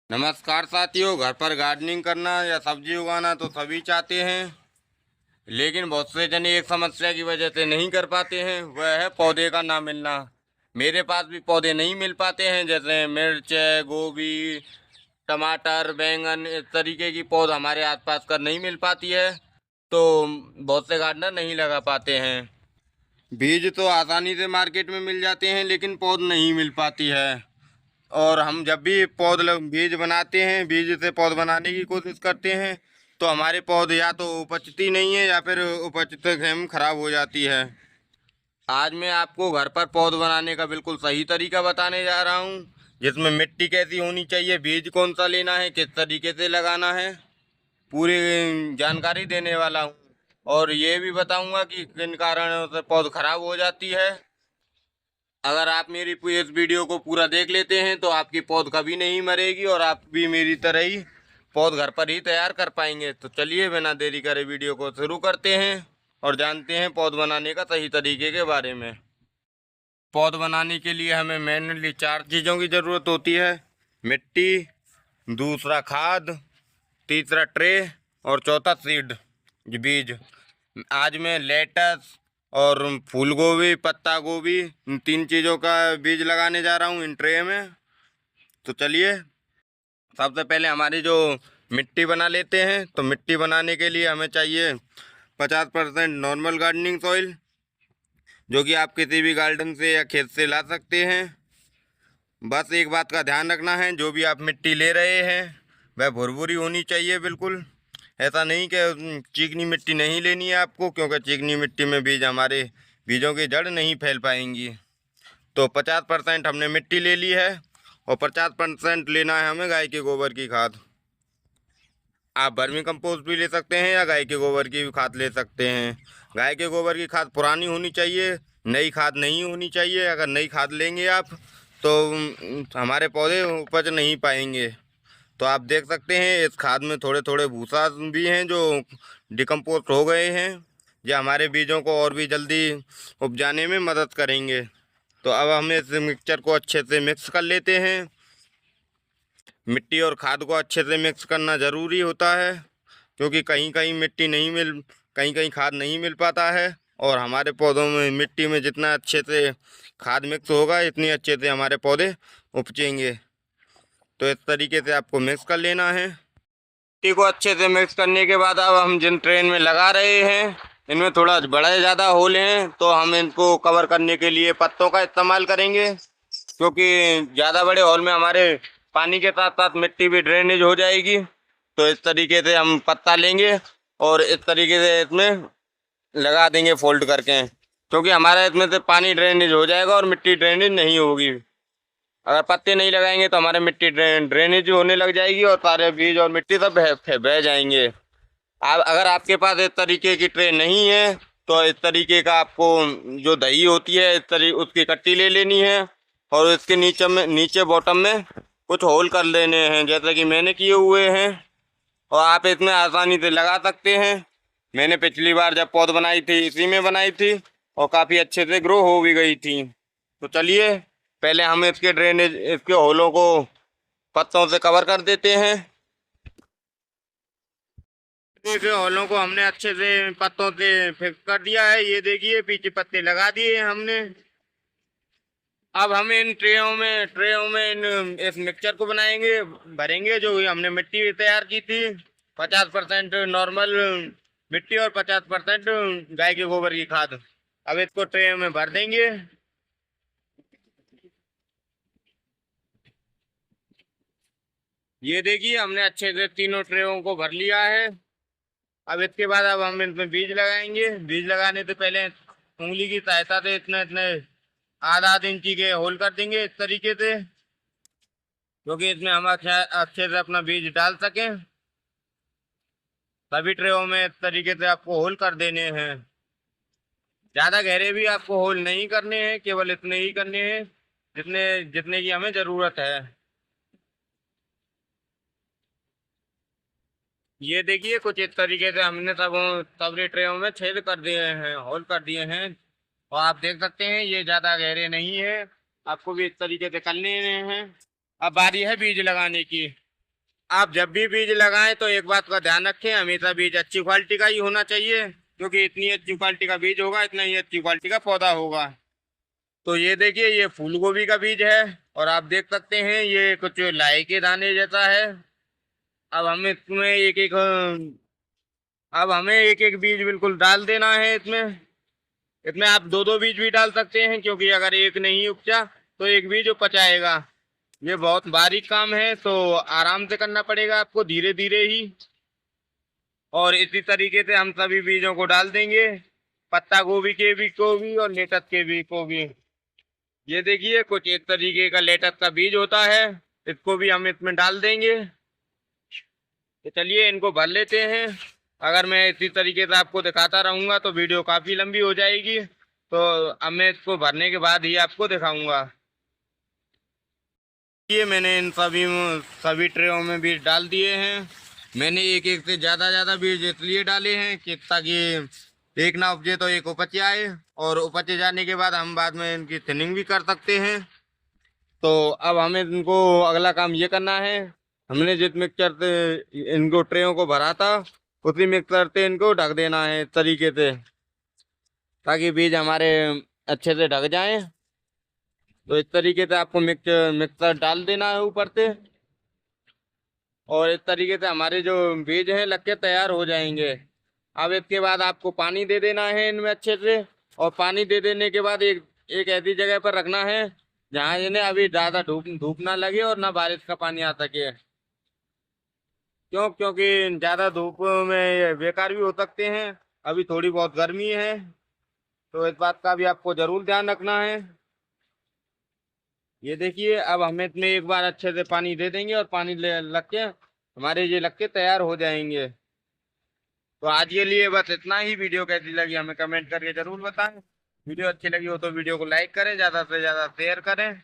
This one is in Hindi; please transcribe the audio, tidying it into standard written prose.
नमस्कार साथियों। घर पर गार्डनिंग करना या सब्जी उगाना तो सभी चाहते हैं, लेकिन बहुत से जने एक समस्या की वजह से नहीं कर पाते हैं, वह है पौधे का ना मिलना। मेरे पास भी पौधे नहीं मिल पाते हैं, जैसे मिर्च है, गोभी, टमाटर, बैंगन, इस तरीके की पौध हमारे आसपास कर नहीं मिल पाती है, तो बहुत से गार्डनर नहीं लगा पाते हैं। बीज तो आसानी से मार्केट में मिल जाते हैं, लेकिन पौध नहीं मिल पाती है। और हम जब भी बीज बनाते हैं, बीज से पौध बनाने की कोशिश करते हैं, तो हमारे पौध या तो उपजती नहीं है या फिर उपजते क्रम खराब हो जाती है। आज मैं आपको घर पर पौध बनाने का बिल्कुल सही तरीका बताने जा रहा हूँ, जिसमें मिट्टी कैसी होनी चाहिए, बीज कौन सा लेना है, किस तरीके से लगाना है, पूरी जानकारी देने वाला हूँ। और ये भी बताऊँगा कि किन कारणों से पौध खराब हो जाती है। अगर आप मेरी इस वीडियो को पूरा देख लेते हैं तो आपकी पौध कभी नहीं मरेगी और आप भी मेरी तरह ही पौध घर पर ही तैयार कर पाएंगे। तो चलिए बिना देरी करे वीडियो को शुरू करते हैं और जानते हैं पौध बनाने का सही तरीके के बारे में। पौध बनाने के लिए हमें मेनली 4 चीज़ों की ज़रूरत होती है: मिट्टी, दूसरा खाद, तीसरा ट्रे और चौथा सीड बीज। आज मैं लेटस और फूल गोभी, पत्ता गोभी, इन 3 चीज़ों का बीज लगाने जा रहा हूँ इन ट्रे में। तो चलिए सबसे पहले हमारी जो मिट्टी बना लेते हैं। तो मिट्टी बनाने के लिए हमें चाहिए 50% नॉर्मल गार्डनिंग सॉइल, जो कि आप किसी भी गार्डन से या खेत से ला सकते हैं। बस एक बात का ध्यान रखना है, जो भी आप मिट्टी ले रहे हैं वह भुरभुरी होनी चाहिए बिल्कुल। ऐसा नहीं कि चिकनी मिट्टी नहीं लेनी है आपको, क्योंकि चिकनी मिट्टी में हमारे बीजों की जड़ नहीं फैल पाएंगी। तो 50% हमने मिट्टी ले ली है और 50% लेना है हमें गाय के गोबर की खाद। आप वर्मी कंपोस्ट भी ले सकते हैं या गाय के गोबर की भी खाद ले सकते हैं। गाय के गोबर की खाद पुरानी होनी चाहिए, नई खाद नहीं होनी चाहिए। अगर नई खाद लेंगे आप तो हमारे पौधे उपज नहीं पाएंगे। तो आप देख सकते हैं इस खाद में थोड़े थोड़े भूसा भी हैं जो डिकम्पोस्ट हो गए हैं, जो हमारे बीजों को और भी जल्दी उपजाने में मदद करेंगे। तो अब हम इस मिक्सचर को अच्छे से मिक्स कर लेते हैं। मिट्टी और खाद को अच्छे से मिक्स करना ज़रूरी होता है, क्योंकि कहीं कहीं कहीं कहीं खाद नहीं मिल पाता है। और हमारे पौधों में मिट्टी में जितना अच्छे से खाद मिक्स होगा, इतनी अच्छे से हमारे पौधे उपजेंगे। तो इस तरीके से आपको मिक्स कर लेना है। मिट्टी को अच्छे से मिक्स करने के बाद अब हम जिन ट्रेन में लगा रहे हैं, इनमें थोड़ा बड़े ज़्यादा होल हैं, तो हम इनको कवर करने के लिए पत्तों का इस्तेमाल करेंगे, क्योंकि ज़्यादा बड़े हॉल में हमारे पानी के साथ साथ मिट्टी भी ड्रेनेज हो जाएगी। तो इस तरीके से हम पत्ता लेंगे और इस तरीके से इसमें लगा देंगे फोल्ड करके, क्योंकि हमारा इसमें से पानी ड्रेनेज हो जाएगा और मिट्टी ड्रेनेज नहीं होगी। अगर पत्ते नहीं लगाएंगे तो हमारे मिट्टी ड्रेनेज होने लग जाएगी और सारे बीज और मिट्टी सब बह जाएंगे। आप अगर आपके पास इस तरीके की ट्रे नहीं है तो इस तरीके का आपको जो दही होती है इस तरीके उसकी कट्टी ले लेनी है और इसके नीचे बॉटम में कुछ होल कर लेने हैं, जैसे कि मैंने किए हुए हैं। और आप इसमें आसानी से लगा सकते हैं। मैंने पिछली बार जब पौध बनाई थी इसी में बनाई थी और काफ़ी अच्छे से ग्रो हो भी गई थी। तो चलिए पहले हम इसके होलों को पत्तों से कवर कर देते हैं। देखिए होलों को हमने अच्छे से पत्तों से फिक्स कर दिया है। ये देखिए पीछे पत्ते लगा दिए हमने। अब हम इन इस मिक्सचर को भरेंगे, जो हमने मिट्टी तैयार की थी। 50% नॉर्मल मिट्टी और 50% गाय के गोबर की खाद। अब इसको ट्रे में भर देंगे। ये देखिए हमने अच्छे से तीनों ट्रेयों को भर लिया है। अब इसके बाद अब हम इसमें बीज लगाएंगे। बीज लगाने से पहले उंगली की सहायता से इतने इतने आधा आध इंची के होल कर देंगे इस तरीके से, क्योंकि इसमें हम अच्छे से अपना बीज डाल सकें। सभी ट्रेयों में इस तरीके से आपको होल कर देने हैं। ज़्यादा गहरे भी आपको होल नहीं करने हैं, केवल इतने ही करने हैं जितने जितने की हमें ज़रूरत है। ये देखिए कुछ इस तरीके से हमने सभी ट्रेयों में छेद कर दिए हैं, होल कर दिए हैं। और आप देख सकते हैं ये ज़्यादा गहरे नहीं है, आपको भी इस तरीके से कर लेने हैं। अब बारी है बीज लगाने की। आप जब भी बीज लगाएं तो एक बात का ध्यान रखें, हमेशा बीज अच्छी क्वालिटी का ही होना चाहिए, क्योंकि इतनी अच्छी क्वालिटी का बीज होगा इतना ही अच्छी क्वालिटी का पौधा होगा। तो ये देखिए, ये फूल गोभी का बीज है और आप देख सकते हैं ये कुछ लाई के दाने जैसा है। अब हमें इसमें एक एक बीज बिल्कुल डाल देना है इसमें। इसमें आप दो दो बीज भी डाल सकते हैं, क्योंकि अगर एक नहीं उपजा तो एक बीज उपज जाएगा। ये बहुत बारीक काम है, तो आराम से करना पड़ेगा आपको, धीरे धीरे ही। और इसी तरीके से हम सभी बीजों को डाल देंगे, पत्ता गोभी के भी को भी और लेटस के भी को भी। ये देखिए, कुछ एक तरीके का लेटस का बीज होता है, इसको भी हम इसमें डाल देंगे। तो चलिए इनको भर लेते हैं। अगर मैं इसी तरीके से आपको दिखाता रहूंगा तो वीडियो काफी लंबी हो जाएगी, तो अब मैं इसको भरने के बाद ही आपको दिखाऊंगा। ये मैंने इन सभी ट्रेयों में बीज डाल दिए हैं। मैंने एक एक से ज्यादा बीज इसलिए डाले हैं कि ताकि एक ना उपजे तो एक उपज आए, और उपज जाने के बाद हम बाद में इनकी थिनिंग भी कर सकते हैं। तो अब हमें इनको अगला काम ये करना है, हमने जिस मिक्सचर से इनको ट्रेयों को भरा था उसी मिक्सचर से इनको ढक देना है इस तरीके से, ताकि बीज हमारे अच्छे से ढक जाएं। तो इस तरीके से आपको मिक्सर डाल देना है ऊपर से, और इस तरीके से हमारे जो बीज हैं लग के तैयार हो जाएंगे। अब इसके बाद आपको पानी दे देना है इनमें अच्छे से, और पानी दे देने के बाद एक एक ऐसी जगह पर रखना है जहाँ इन्हें अभी ज़्यादा धूप धूप ना लगे और ना बारिश का पानी आ सके। क्योंकि ज़्यादा धूप में ये बेकार भी हो सकते हैं। अभी थोड़ी बहुत गर्मी है, तो इस बात का भी आपको ज़रूर ध्यान रखना है। ये देखिए, अब हम इसमें एक बार अच्छे से पानी दे देंगे और पानी लग के हमारे ये लग के तैयार हो जाएंगे। तो आज के लिए बस इतना ही। वीडियो कैसी लगी हमें कमेंट करके जरूर बताएं। वीडियो अच्छी लगी हो तो वीडियो को लाइक करें, ज़्यादा से ज़्यादा शेयर करें।